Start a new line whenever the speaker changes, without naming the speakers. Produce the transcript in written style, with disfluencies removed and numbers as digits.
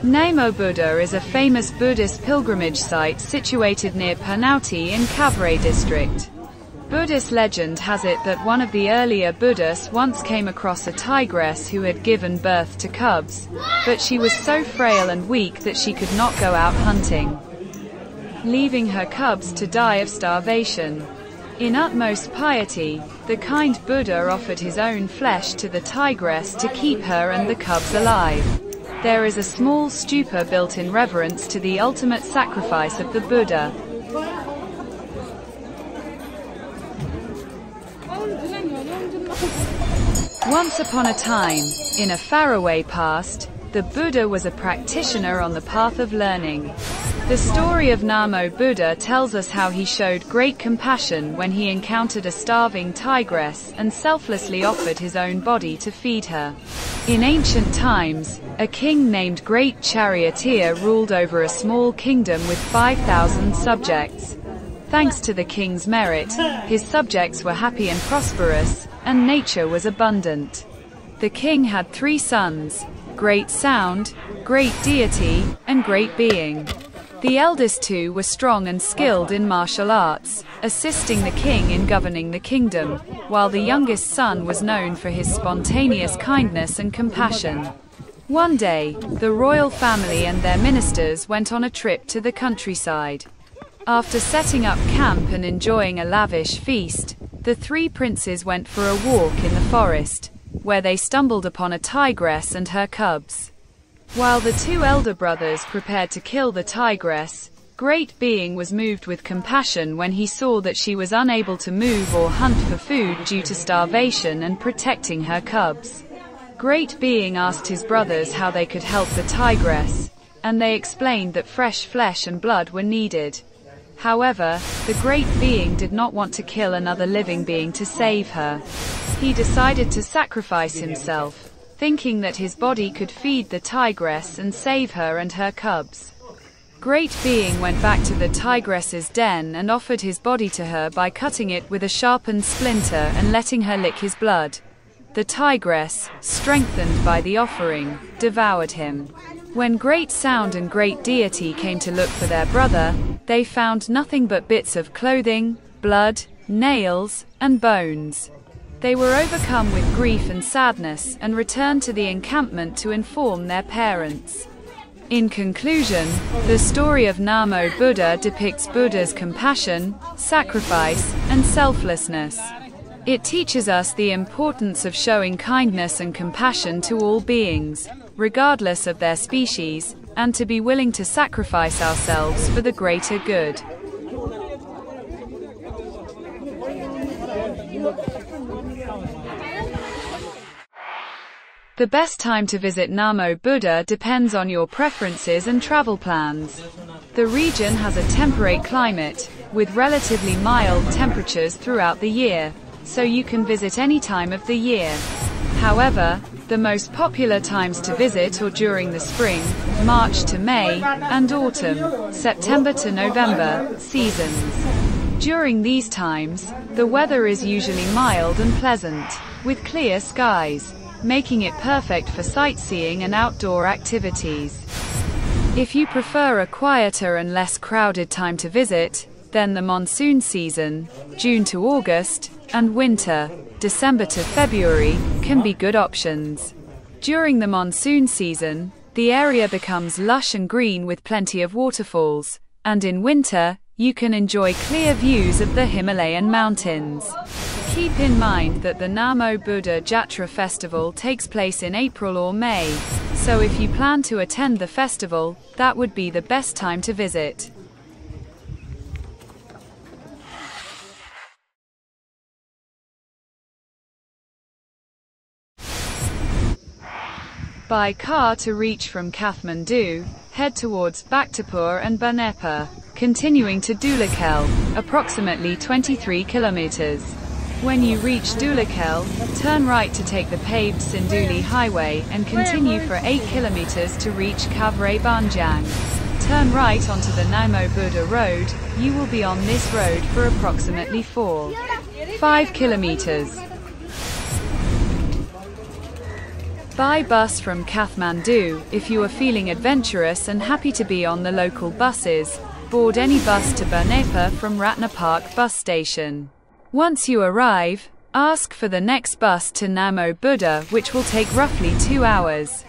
NAMO Buddha is a famous Buddhist pilgrimage site situated near Panauti in Kavray district. Buddhist legend has it that one of the earlier Buddhists once came across a tigress who had given birth to cubs, but she was so frail and weak that she could not go out hunting, leaving her cubs to die of starvation. In utmost piety, the kind Buddha offered his own flesh to the tigress to keep her and the cubs alive. There is a small stupa built in reverence to the ultimate sacrifice of the Buddha. Once upon a time, in a faraway past, the Buddha was a practitioner on the path of learning. The story of NAMO Buddha tells us how he showed great compassion when he encountered a starving tigress and selflessly offered his own body to feed her. In ancient times, a king named Great Charioteer ruled over a small kingdom with 5,000 subjects. Thanks to the king's merit, his subjects were happy and prosperous, and nature was abundant. The king had 3 sons: Great Sound, Great Deity, and Great Being. The eldest 2 were strong and skilled in martial arts, assisting the king in governing the kingdom, while the youngest son was known for his spontaneous kindness and compassion. One day, the royal family and their ministers went on a trip to the countryside. After setting up camp and enjoying a lavish feast, the 3 princes went for a walk in the forest, where they stumbled upon a tigress and her cubs. While the 2 elder brothers prepared to kill the tigress, Great Being was moved with compassion when he saw that she was unable to move or hunt for food due to starvation and protecting her cubs. Great Being asked his brothers how they could help the tigress, and they explained that fresh flesh and blood were needed. However, the Great Being did not want to kill another living being to save her. He decided to sacrifice himself, thinking that his body could feed the tigress and save her and her cubs. Great Being went back to the tigress's den and offered his body to her by cutting it with a sharpened splinter and letting her lick his blood. The tigress, strengthened by the offering, devoured him. When Great Sound and Great Deity came to look for their brother, they found nothing but bits of clothing, blood, nails, and bones. They were overcome with grief and sadness and returned to the encampment to inform their parents. In conclusion, the story of NAMO Buddha depicts Buddha's compassion, sacrifice, and selflessness. It teaches us the importance of showing kindness and compassion to all beings, regardless of their species, and to be willing to sacrifice ourselves for the greater good. The best time to visit NAMO Buddha depends on your preferences and travel plans. The region has a temperate climate, with relatively mild temperatures throughout the year, so you can visit any time of the year. However, the most popular times to visit are during the spring, March to May, and autumn, September to November, seasons. During these times, the weather is usually mild and pleasant, with clear skies, making it perfect for sightseeing and outdoor activities. If you prefer a quieter and less crowded time to visit, then the monsoon season, June to August, and winter, December to February, can be good options. During the monsoon season, the area becomes lush and green with plenty of waterfalls, and in winter, you can enjoy clear views of the Himalayan mountains. Keep in mind that the NAMO Buddha Jatra festival takes place in April or May, so if you plan to attend the festival, that would be the best time to visit. By car to reach from Kathmandu, head towards Bhaktapur and Banepa, continuing to Dhulikhel, approximately 23 kilometers. When you reach Dhulikhel, turn right to take the paved Sinduli highway and continue for 8 kilometers to reach Kavray Banjang. Turn right onto the NAMO Buddha road. You will be on this road for approximately 4-5 kilometers. Buy bus from Kathmandu if you are feeling adventurous and happy to be on the local buses. Board any bus to Burnapa from Ratna Park bus station. Once you arrive, ask for the next bus to NAMO BUDDHA, which will take roughly 2 hours.